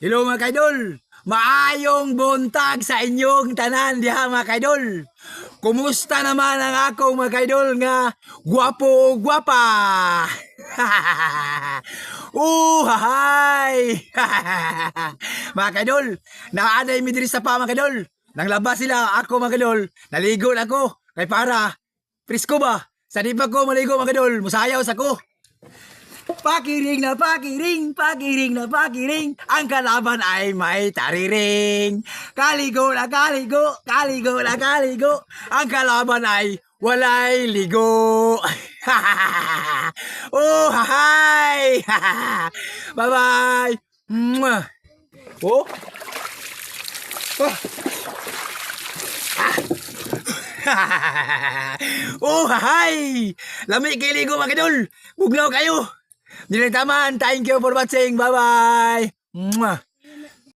Hello mga kaidol! Maayong buntag sa inyong tanan diha mga kaidol. Kumusta naman ang akong mga kaidol nga gwapo gwapa? Hahay! Mga kaidol, naaday mi diri sa pa mga kaidol. Nang labas sila ako mga kaidol, naligo na ako kay para presko ba? Sa di pa ko maligo mga kaidol, musayaw sa ko. Pakiring na pakiring, pakiring na pakiring, ang kalaban ay may tariring. Kaligo na kaligo, kaligo na kaligo, ang kalaban ay walay ligo. Hahay! Bye-bye! Mwah! Oh! Hahay! Lami kay ligo mga kadol. Bugnaw kayo. Dinagtaman. Thank you for watching. Bye-bye.